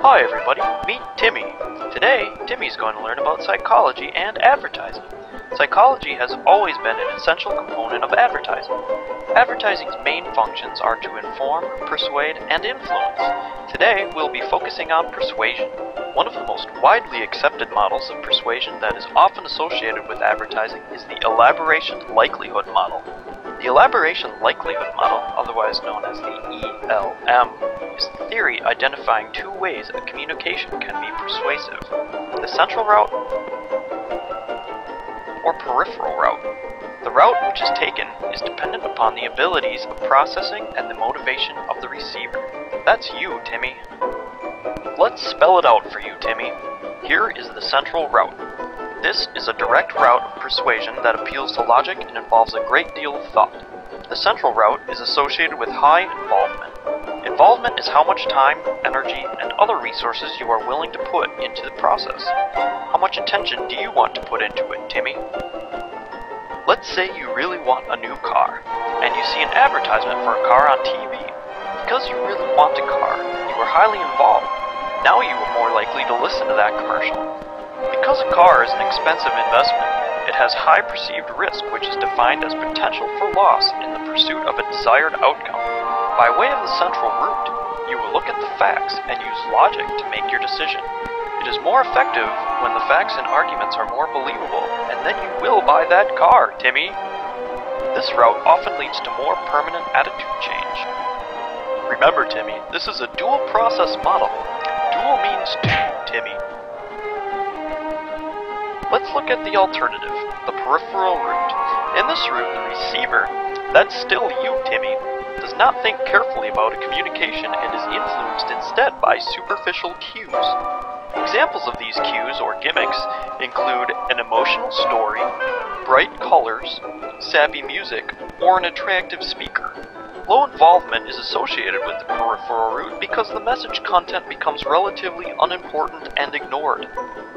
Hi everybody, meet Timmy. Today, Timmy's going to learn about psychology and advertising. Psychology has always been an essential component of advertising. Advertising's main functions are to inform, persuade, and influence. Today, we'll be focusing on persuasion. One of the most widely accepted models of persuasion that is often associated with advertising is the elaboration likelihood model. The elaboration likelihood model, otherwise known as the ELM, is the theory identifying two ways a communication can be persuasive: the central route or peripheral route. The route which is taken is dependent upon the abilities of processing and the motivation of the receiver. That's you, Timmy. Let's spell it out for you, Timmy. Here is the central route. This is a direct route of persuasion that appeals to logic and involves a great deal of thought. The central route is associated with high involvement. Involvement is how much time, energy, and other resources you are willing to put into the process. How much attention do you want to put into it, Timmy? Let's say you really want a new car, and you see an advertisement for a car on TV. Because you really want a car, you are highly involved. Now you are more likely to listen to that commercial. Because a car is an expensive investment, it has high perceived risk, which is defined as potential for loss in the pursuit of a desired outcome. By way of the central route, you will look at the facts and use logic to make your decision. It is more effective when the facts and arguments are more believable, and then you will buy that car, Timmy. This route often leads to more permanent attitude change. Remember, Timmy, this is a dual process model. Dual means two, Timmy. Let's look at the alternative, the peripheral route. In this route, the receiver, that's still you, Timmy, does not think carefully about a communication and is influenced instead by superficial cues. Examples of these cues or gimmicks include an emotional story, bright colors, sappy music, or an attractive speaker. Low involvement is associated with the peripheral route because the message content becomes relatively unimportant and ignored.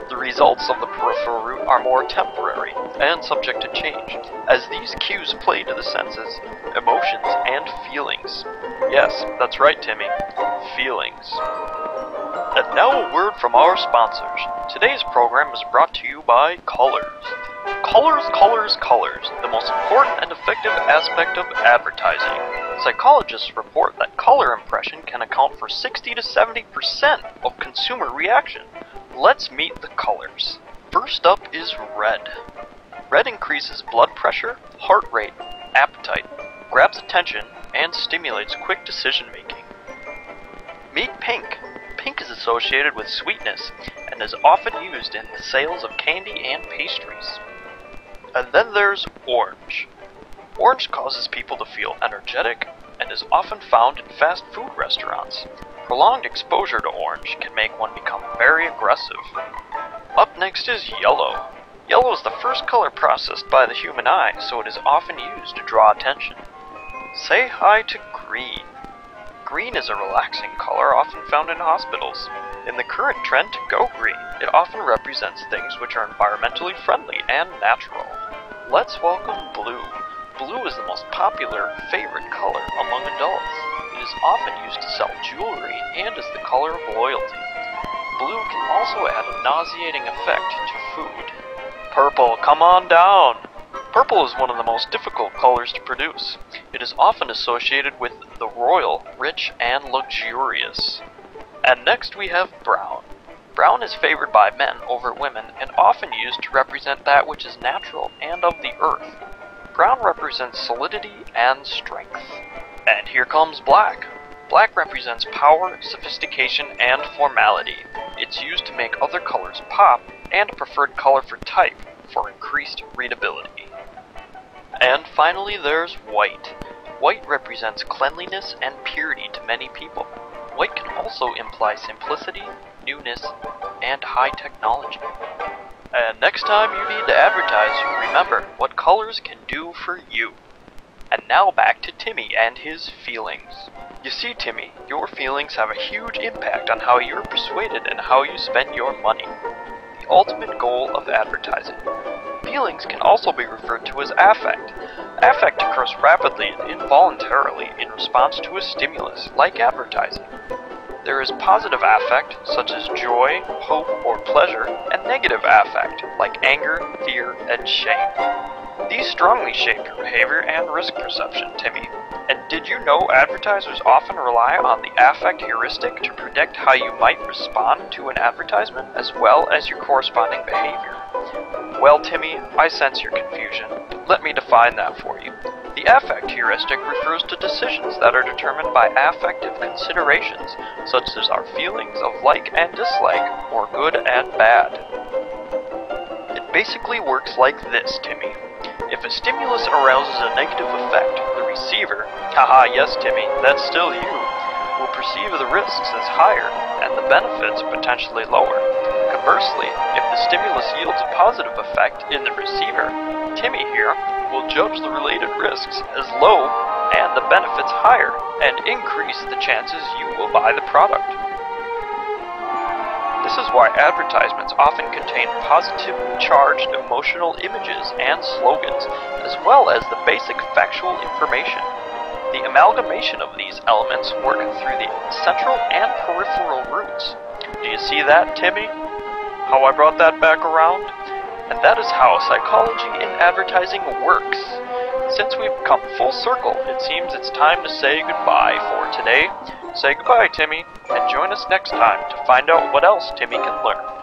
The results of the peripheral route are more temporary and subject to change, as these cues play to the senses, emotions, and feelings. Yes, that's right, Timmy. Feelings. And now a word from our sponsors. Today's program is brought to you by colors. Colors, colors, colors, the most important and effective aspect of advertising. Psychologists report that color impression can account for 60 to 70% of consumer reaction. Let's meet the colors. First up is red. Red increases blood pressure, heart rate, appetite, grabs attention, and stimulates quick decision making. Meet pink. Pink is associated with sweetness and is often used in the sales of candy and pastries. And then there's orange. Orange causes people to feel energetic and is often found in fast food restaurants. Prolonged exposure to orange can make one become very aggressive. Up next is yellow. Yellow is the first color processed by the human eye, so it is often used to draw attention. Say hi to green. Green is a relaxing color often found in hospitals. In the current trend to go green, it often represents things which are environmentally friendly and natural. Let's welcome blue. Blue is the most popular favorite color among adults. It is often used to sell jewelry and is the color of loyalty. Blue can also add a nauseating effect to food. Purple, come on down! Purple is one of the most difficult colors to produce. It is often associated with the royal, rich, and luxurious. And next we have brown. Brown is favored by men over women and often used to represent that which is natural and of the earth. Brown represents solidity and strength. And here comes black. Black represents power, sophistication, and formality. It's used to make other colors pop and a preferred color for type for increased readability. And finally there's white. White represents cleanliness and purity to many people. White can also imply simplicity, newness, and high technology. And next time you need to advertise, remember what colors can do for you. And now back to Timmy and his feelings. You see, Timmy, your feelings have a huge impact on how you're persuaded and how you spend your money. The ultimate goal of advertising. Feelings can also be referred to as affect. Affect occurs rapidly and involuntarily in response to a stimulus, like advertising. There is positive affect, such as joy, hope, or pleasure, and negative affect, like anger, fear, and shame. These strongly shape your behavior and risk perception, Timmy. And did you know advertisers often rely on the affect heuristic to predict how you might respond to an advertisement, as well as your corresponding behavior? Well, Timmy, I sense your confusion. Let me define that for you. The affect heuristic refers to decisions that are determined by affective considerations, such as our feelings of like and dislike, or good and bad. It basically works like this, Timmy. If a stimulus arouses a negative effect, the receiver, haha, yes, Timmy, that's still you, will perceive the risks as higher and the benefits potentially lower. Conversely, if the stimulus yields a positive effect in the receiver, Timmy here will judge the related risks as low and the benefits higher, and increase the chances you will buy the product. This is why advertisements often contain positively charged emotional images and slogans, as well as the basic factual information. The amalgamation of these elements work through the central and peripheral routes. Do you see that, Timmy? How I brought that back around? And that is how psychology in advertising works. Since we've come full circle, it seems it's time to say goodbye for today. Say goodbye, Timmy, and join us next time to find out what else Timmy can learn.